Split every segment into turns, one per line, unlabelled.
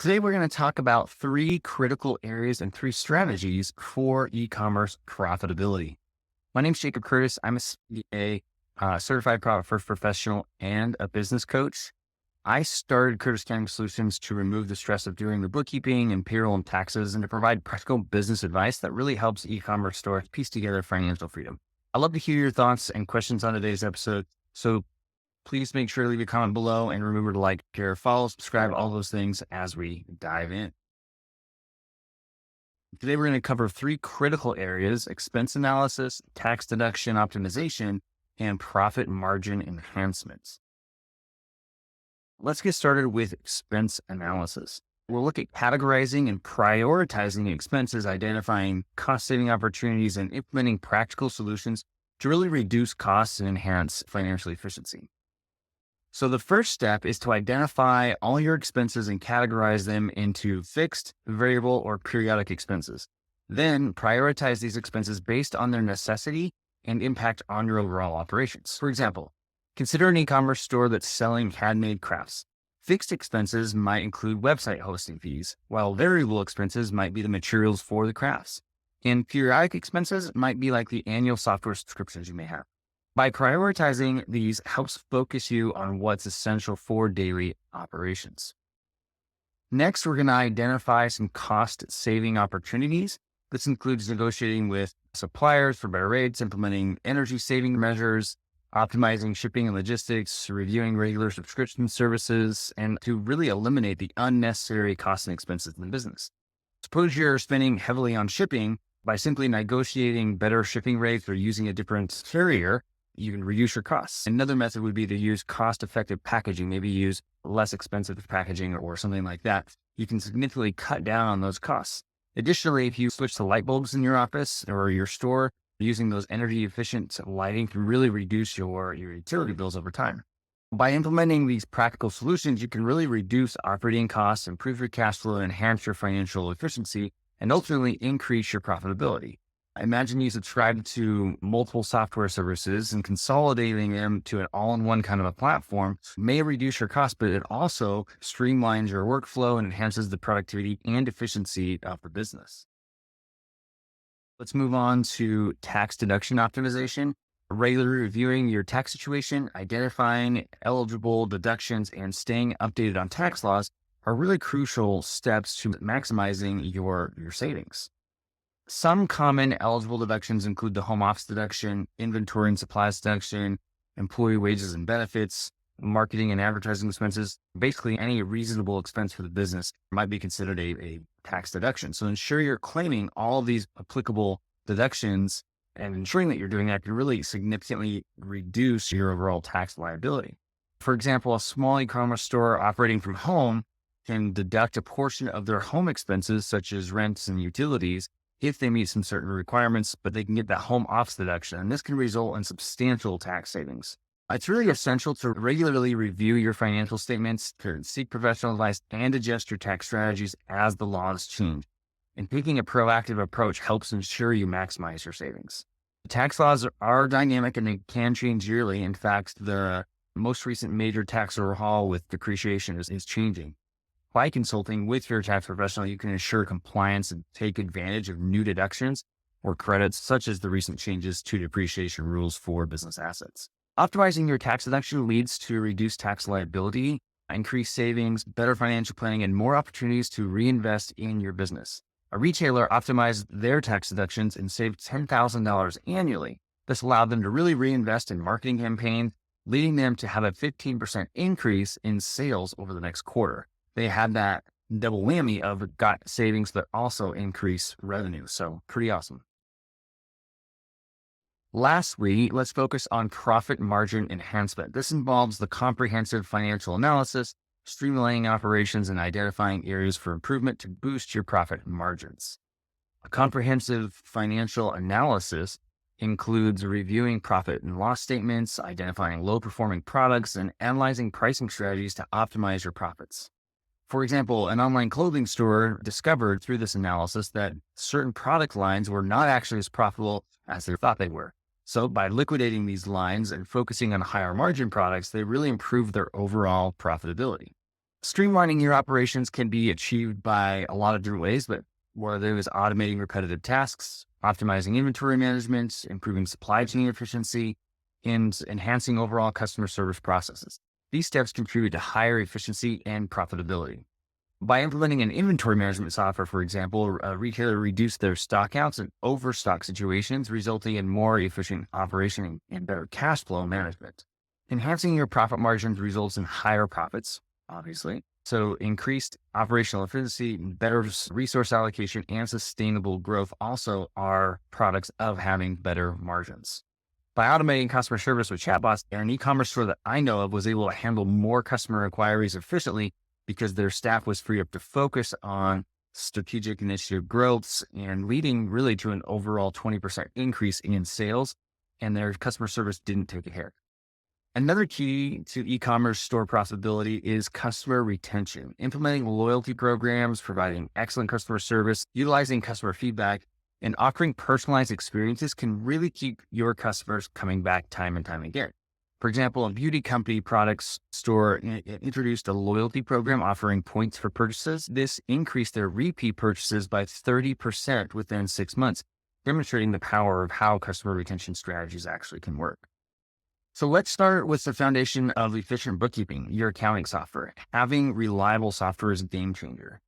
Today, we're going to talk about three critical areas and three strategies for e-commerce profitability. My name is Jacob Curtis. I'm a CPA, certified profit first professional, and a business coach. I started Curtis Accounting Solutions to remove the stress of doing the bookkeeping and payroll and taxes and to provide practical business advice that really helps e-commerce stores piece together financial freedom. I'd love to hear your thoughts and questions on today's episode. So please make sure to leave a comment below and remember to like, share, follow, subscribe, all those things as we dive in. Today, we're going to cover three critical areas: expense analysis, tax deduction optimization, and profit margin enhancements. Let's get started with expense analysis. We'll look at categorizing and prioritizing expenses, identifying cost-saving opportunities, and implementing practical solutions to really reduce costs and enhance financial efficiency. So the first step is to identify all your expenses and categorize them into fixed, variable, or periodic expenses. Then prioritize these expenses based on their necessity and impact on your overall operations. For example, consider an e-commerce store that's selling handmade crafts. Fixed expenses might include website hosting fees, while variable expenses might be the materials for the crafts. And periodic expenses might be like the annual software subscriptions you may have. By prioritizing these helps focus you on what's essential for daily operations. Next, we're going to identify some cost-saving opportunities. This includes negotiating with suppliers for better rates, implementing energy-saving measures, optimizing shipping and logistics, reviewing regular subscription services, and to really eliminate the unnecessary costs and expenses in the business. Suppose you're spending heavily on shipping. By simply negotiating better shipping rates or using a different carrier, you can reduce your costs. Another method would be to use cost-effective packaging, maybe use less expensive packaging or something like that. You can significantly cut down on those costs. Additionally, if you switch to light bulbs in your office or your store, using those energy-efficient lighting can really reduce your utility bills over time. By implementing these practical solutions, you can really reduce operating costs, improve your cash flow, and enhance your financial efficiency, and ultimately increase your profitability. Imagine you subscribe to multiple software services and consolidating them to an all-in-one kind of a platform may reduce your costs, but it also streamlines your workflow and enhances the productivity and efficiency of the business. Let's move on to tax deduction optimization. Regularly reviewing your tax situation, identifying eligible deductions, and staying updated on tax laws are really crucial steps to maximizing your savings. Some common eligible deductions include the home office deduction, inventory and supplies deduction, employee wages and benefits, marketing and advertising expenses. Basically, any reasonable expense for the business might be considered a tax deduction. So ensure you're claiming all of these applicable deductions, and ensuring that you're doing that can really significantly reduce your overall tax liability. For example, a small e-commerce store operating from home can deduct a portion of their home expenses, such as rents and utilities, if they meet some certain requirements, but they can get that home office deduction, and this can result in substantial tax savings. It's really essential to regularly review your financial statements, to seek professional advice, and adjust your tax strategies as the laws change. And taking a proactive approach helps ensure you maximize your savings. The tax laws are dynamic and they can change yearly. In fact, the most recent major tax overhaul with depreciation is changing. By consulting with your tax professional, you can ensure compliance and take advantage of new deductions or credits, such as the recent changes to depreciation rules for business assets. Optimizing your tax deduction leads to reduced tax liability, increased savings, better financial planning, and more opportunities to reinvest in your business. A retailer optimized their tax deductions and saved $10,000 annually. This allowed them to really reinvest in marketing campaigns, leading them to have a 15% increase in sales over the next quarter. They had that double whammy of got savings, but also increase revenue. So pretty awesome. Lastly, let's focus on profit margin enhancement. This involves the comprehensive financial analysis, streamlining operations, and identifying areas for improvement to boost your profit margins. A comprehensive financial analysis includes reviewing profit and loss statements, identifying low-performing products, and analyzing pricing strategies to optimize your profits. For example, an online clothing store discovered through this analysis that certain product lines were not actually as profitable as they thought they were. So by liquidating these lines and focusing on higher margin products, they really improved their overall profitability. Streamlining your operations can be achieved by a lot of different ways, but whether it is automating repetitive tasks, optimizing inventory management, improving supply chain efficiency, and enhancing overall customer service processes. These steps contribute to higher efficiency and profitability. By implementing an inventory management software, for example, a retailer reduced their stockouts and overstock situations, resulting in more efficient operation and better cash flow management. Enhancing your profit margins results in higher profits, obviously. So increased operational efficiency, better resource allocation, and sustainable growth also are products of having better margins. By automating customer service with chatbots, an e-commerce store that I know of was able to handle more customer inquiries efficiently because their staff was free up to focus on strategic initiative growths and leading really to an overall 20% increase in sales, and their customer service didn't take a hit. Another key to e-commerce store profitability is customer retention. Implementing loyalty programs, providing excellent customer service, utilizing customer feedback, and offering personalized experiences can really keep your customers coming back time and time again. For example, a beauty company products store introduced a loyalty program offering points for purchases. This increased their repeat purchases by 30% within 6 months, demonstrating the power of how customer retention strategies actually can work. So let's start with the foundation of efficient bookkeeping, your accounting software. Having reliable software is a game changer.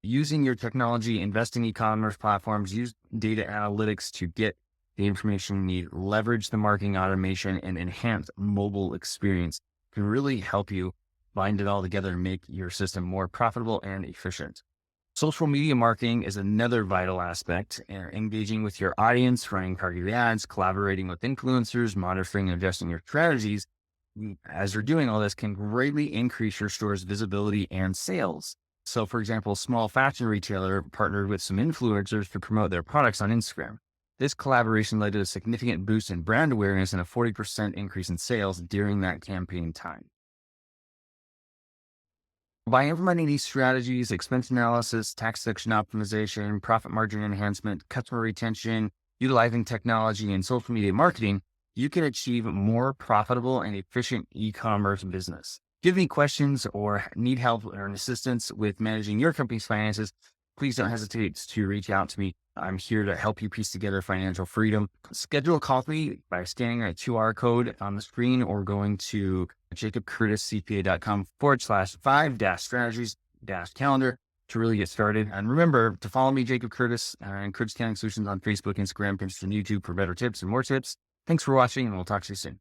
Using your technology, invest in e-commerce platforms, use data analytics to get the information you need, leverage the marketing automation, and enhance mobile experience can really help you bind it all together and make your system more profitable and efficient. Social media marketing is another vital aspect. Engaging with your audience, running targeted ads, collaborating with influencers, monitoring and adjusting your strategies as you're doing all this can greatly increase your store's visibility and sales. So, for example, a small fashion retailer partnered with some influencers to promote their products on Instagram. This collaboration led to a significant boost in brand awareness and a 40% increase in sales during that campaign time. By implementing these strategies, expense analysis, tax deduction optimization, profit margin enhancement, customer retention, utilizing technology and social media marketing, you can achieve more profitable and efficient e-commerce business. If you have any questions or need help or assistance with managing your company's finances, please don't hesitate to reach out to me. I'm here to help you piece together financial freedom. Schedule a call with me by scanning a QR code on the screen or going to jacobcurtis.cpa.com/5-strategies-calendar to really get started. And remember to follow me, Jacob Curtis, and Curtis Accounting Solutions on Facebook, Instagram, Pinterest, and YouTube for better tips and more tips. Thanks for watching, and we'll talk to you soon.